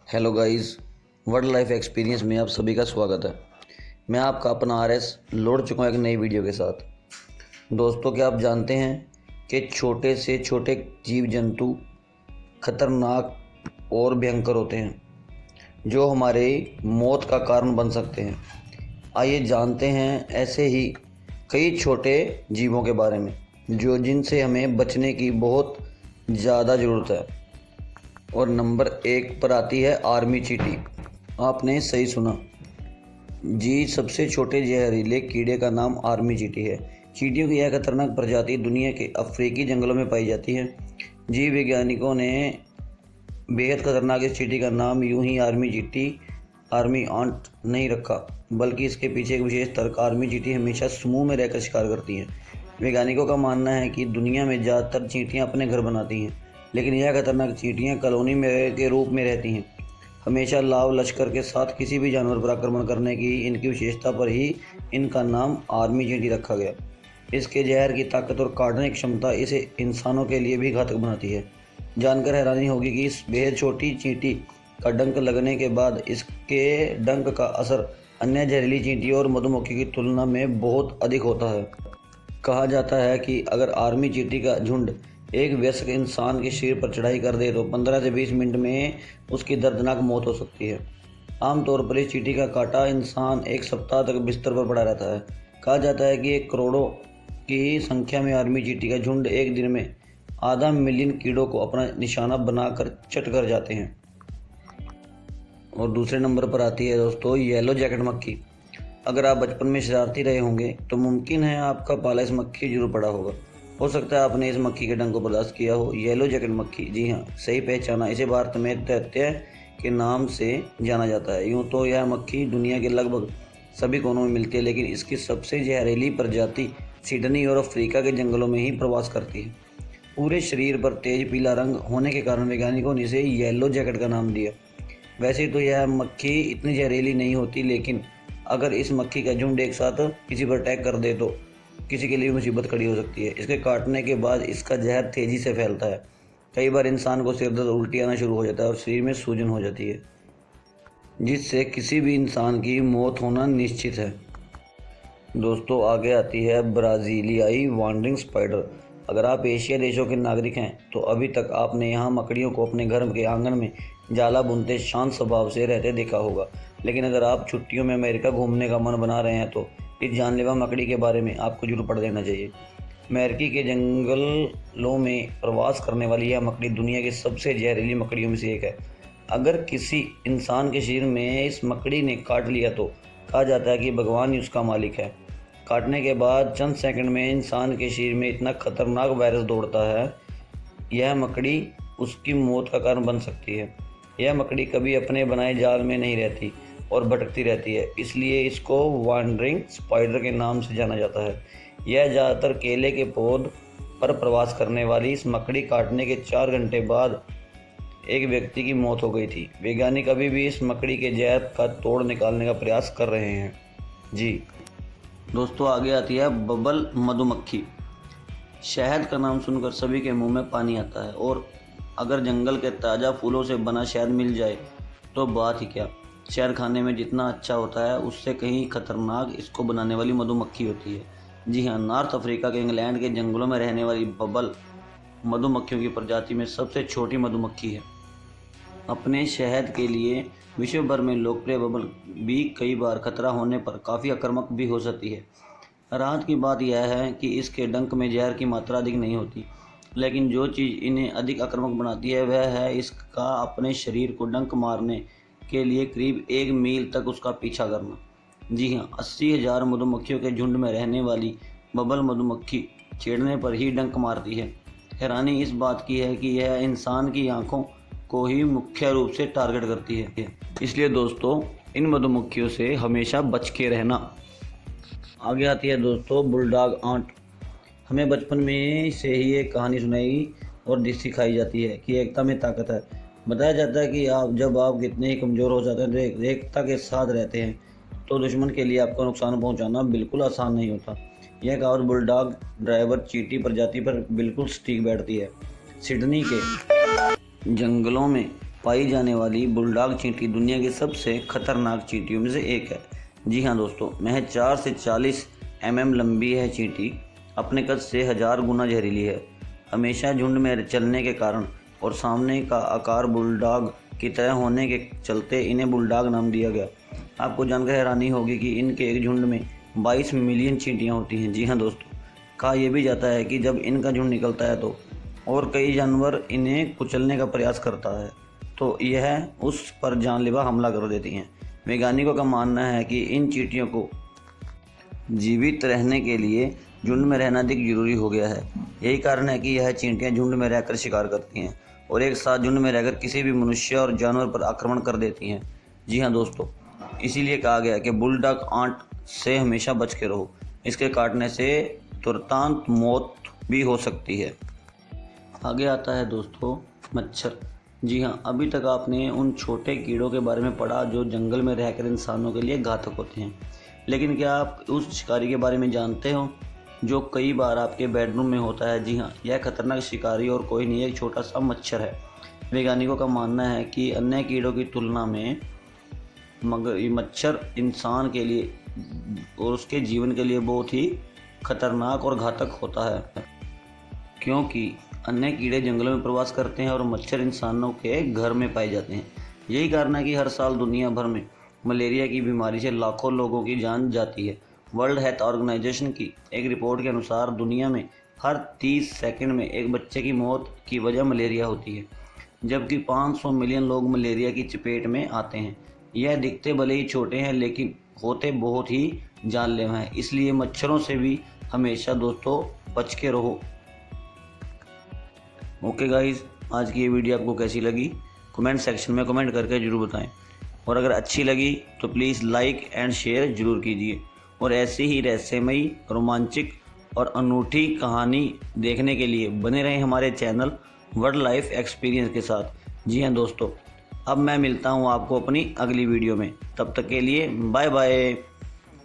Hello guys, world life experience में आप सभी का स्वागत है। मैं आपका अपना आरएस लौट चुका हूँ एक नई वीडियो के साथ। दोस्तों, क्या आप जानते हैं कि छोटे से छोटे जीव जंतु खतरनाक और भयंकर होते हैं जो हमारे मौत का कारण बन सकते हैं। आइए जानते हैं ऐसे ही कई छोटे जीवों के बारे में जिनसे हमें बचने की बहुत ज़्यादा ज़रूरत है। और नंबर 1 पर आती है आर्मी चींटी। आपने सही सुना जी, सबसे छोटे जहरीले कीड़े का नाम आर्मी चींटी है। चींटियों की यह खतरनाक प्रजाति दुनिया के अफ्रीकी जंगलों में पाई जाती है। जीव वैज्ञानिकों ने बेहद खतरनाक इस चींटी का नाम यूं ही आर्मी चींटी, आर्मी आंट नहीं रखा, बल्कि इसके पीछे एक विशेष तर्क। आर्मी चींटी हमेशा समूह में रहकर शिकार करती हैं। वैज्ञानिकों का मानना है कि दुनिया में ज़्यादातर चींटियाँ अपने घर बनाती हैं, लेकिन यह खतरनाक चींटियाँ कॉलोनी में के रूप में रहती हैं। हमेशा लाव लश्कर के साथ किसी भी जानवर पर आक्रमण करने की इनकी विशेषता पर ही इनका नाम आर्मी चींटी रखा गया। इसके जहर की ताकत और काटने की क्षमता इसे इंसानों के लिए भी घातक बनाती है। जानकर हैरानी होगी कि इस बेहद छोटी चींटी का डंक लगने के बाद इसके डंक का असर अन्य जहरीली चींटी और मधुमक्खी की तुलना में बहुत अधिक होता है। कहा जाता है कि अगर आर्मी चींटी का झुंड एक वयस्क इंसान के शरीर पर चढ़ाई कर दे तो 15 से 20 मिनट में उसकी दर्दनाक मौत हो सकती है। आमतौर पर इस चींटी का काटा इंसान एक सप्ताह तक बिस्तर पर पड़ा रहता है। कहा जाता है कि एक करोड़ों की संख्या में आर्मी चींटी का झुंड एक दिन में आधा मिलियन कीड़ों को अपना निशाना बनाकर चट कर जाते हैं। और दूसरे नंबर पर आती है दोस्तों येलो जैकेट मक्खी। अगर आप बचपन में शरारती रहे होंगे तो मुमकिन है आपका पाला इस मक्खी जरूर पड़ा होगा। हो सकता है आपने इस मक्खी के डंक को बर्दाश्त किया हो। येलो जैकेट मक्खी, जी हाँ, सही पहचाना। इसे भारत में दैत्य के नाम से जाना जाता है। यूँ तो यह मक्खी दुनिया के लगभग सभी कोनों में मिलती है, लेकिन इसकी सबसे जहरीली प्रजाति सिडनी और अफ्रीका के जंगलों में ही प्रवास करती है। पूरे शरीर पर तेज पीला रंग होने के कारण वैज्ञानिकों ने इसे येलो जैकेट का नाम दिया। वैसे तो यह मक्खी इतनी जहरीली नहीं होती, लेकिन अगर इस मक्खी का झुंड एक साथ किसी पर अटैक कर दे तो किसी के लिए मुसीबत खड़ी हो सकती है। इसके काटने के बाद इसका जहर तेज़ी से फैलता है। कई बार इंसान को सिर दर्द, उल्टी आना शुरू हो जाता है और शरीर में सूजन हो जाती है, जिससे किसी भी इंसान की मौत होना निश्चित है। दोस्तों, आगे आती है ब्राज़ीलियाई वांडरिंग स्पाइडर। अगर आप एशिया देशों के नागरिक हैं तो अभी तक आपने यहाँ मकड़ियों को अपने घर के आंगन में जाला बुनते शांत स्वभाव से रहते देखा होगा। लेकिन अगर आप छुट्टियों में अमेरिका घूमने का मन बना रहे हैं तो इस जानलेवा मकड़ी के बारे में आपको जरूर पढ़ लेना चाहिए। अमेरिकी के जंगलों में प्रवास करने वाली यह मकड़ी दुनिया की सबसे जहरीली मकड़ियों में से एक है। अगर किसी इंसान के शरीर में इस मकड़ी ने काट लिया तो कहा जाता है कि भगवान ही उसका मालिक है। काटने के बाद चंद सेकंड में इंसान के शरीर में इतना खतरनाक वायरस दौड़ता है, यह मकड़ी उसकी मौत का कारण बन सकती है। यह मकड़ी कभी अपने बनाए जाल में नहीं रहती और भटकती रहती है, इसलिए इसको वांडरिंग स्पाइडर के नाम से जाना जाता है। यह ज़्यादातर केले के पौध पर प्रवास करने वाली इस मकड़ी काटने के 4 घंटे बाद एक व्यक्ति की मौत हो गई थी। वैज्ञानिक अभी भी इस मकड़ी के जहर का तोड़ निकालने का प्रयास कर रहे हैं। जी दोस्तों, आगे आती है बबल मधुमक्खी। शहद का नाम सुनकर सभी के मुंह में पानी आता है, और अगर जंगल के ताज़ा फूलों से बना शहद मिल जाए तो बात ही क्या। शहद खाने में जितना अच्छा होता है उससे कहीं खतरनाक इसको बनाने वाली मधुमक्खी होती है। जी हाँ, नॉर्थ अफ्रीका के इंग्लैंड के जंगलों में रहने वाली बबल मधुमक्खियों की प्रजाति में सबसे छोटी मधुमक्खी है। अपने शहद के लिए विश्व भर में लोकप्रिय बबल भी कई बार खतरा होने पर काफ़ी आक्रामक भी हो सकती है। राहत की बात यह है कि इसके डंक में जहर की मात्रा अधिक नहीं होती, लेकिन जो चीज़ इन्हें अधिक आक्रामक बनाती है वह है इसका अपने शरीर को डंक मारने के लिए करीब 1 मील तक उसका पीछा करना। जी हाँ, 80,000 मधुमक्खियों के झुंड में रहने वाली बबल मधुमक्खी छेड़ने पर ही डंक मारती है। हैरानी इस बात की है कि यह इंसान की आंखों को ही मुख्य रूप से टारगेट करती है, इसलिए दोस्तों इन मधुमक्खियों से हमेशा बच के रहना। आगे आती है दोस्तों बुलडॉग आंट। हमें बचपन में से ही एक कहानी सुनाई और सिखाई जाती है कि एकता में ताकत है। बताया जाता है कि जब आप कितने ही कमज़ोर हो जाते हैं तो एकता के साथ रहते हैं तो दुश्मन के लिए आपको नुकसान पहुंचाना बिल्कुल आसान नहीं होता। यह कहावत बुलडॉग ड्राइवर चींटी प्रजाति पर बिल्कुल सटीक बैठती है। सिडनी के जंगलों में पाई जाने वाली बुलडॉग चींटी दुनिया की सबसे खतरनाक चींटियों में से एक है। जी हाँ दोस्तों, महज 4 से 40 mm लंबी है चींटी, अपने कद से 1000 गुना जहरीली है। हमेशा झुंड में चलने के कारण और सामने का आकार बुलडॉग की तरह होने के चलते इन्हें बुलडॉग नाम दिया गया। आपको जानकर हैरानी होगी कि इनके एक झुंड में 22 मिलियन चींटियाँ होती हैं। जी हाँ दोस्तों, कहा यह भी जाता है कि जब इनका झुंड निकलता है तो और कई जानवर इन्हें कुचलने का प्रयास करता है तो यह उस पर जानलेवा हमला कर देती हैं। वैज्ञानिकों का मानना है कि इन चींटियों को जीवित रहने के लिए झुंड में रहना अधिक जरूरी हो गया है। यही कारण है कि यह चींटियां झुंड में रहकर शिकार करती हैं और एक साथ झुंड में रहकर किसी भी मनुष्य और जानवर पर आक्रमण कर देती हैं। जी हाँ दोस्तों, इसीलिए कहा गया है कि बुलडॉग आंट से हमेशा बच के रहो, इसके काटने से तुरंत मौत भी हो सकती है। आगे आता है दोस्तों मच्छर। जी हाँ, अभी तक आपने उन छोटे कीड़ों के बारे में पढ़ा जो जंगल में रहकर इंसानों के लिए घातक होते हैं, लेकिन क्या आप उस शिकारी के बारे में जानते हो जो कई बार आपके बेडरूम में होता है? जी हाँ, यह खतरनाक शिकारी और कोई नहीं, एक छोटा सा मच्छर है। वैज्ञानिकों का मानना है कि अन्य कीड़ों की तुलना में मगर ये मच्छर इंसान के लिए और उसके जीवन के लिए बहुत ही खतरनाक और घातक होता है, क्योंकि अन्य कीड़े जंगलों में प्रवास करते हैं और मच्छर इंसानों के घर में पाए जाते हैं। यही कारण है कि हर साल दुनिया भर में मलेरिया की बीमारी से लाखों लोगों की जान जाती है। वर्ल्ड हेल्थ ऑर्गेनाइजेशन की एक रिपोर्ट के अनुसार दुनिया में हर 30 सेकंड में एक बच्चे की मौत की वजह मलेरिया होती है, जबकि 500 मिलियन लोग मलेरिया की चपेट में आते हैं। यह दिखते भले ही छोटे हैं लेकिन होते बहुत ही जानलेवा हैं, इसलिए मच्छरों से भी हमेशा दोस्तों बच के रहो। ओके गाइस, आज की ये वीडियो आपको कैसी लगी कमेंट सेक्शन में कमेंट करके ज़रूर बताएं, और अगर अच्छी लगी तो प्लीज़ लाइक एंड शेयर ज़रूर कीजिए। और ऐसी ही रहस्यमयी, रोमांचक और अनूठी कहानी देखने के लिए बने रहें हमारे चैनल वर्ल्ड लाइफ एक्सपीरियंस के साथ। जी हाँ दोस्तों, अब मैं मिलता हूँ आपको अपनी अगली वीडियो में, तब तक के लिए बाय बाय।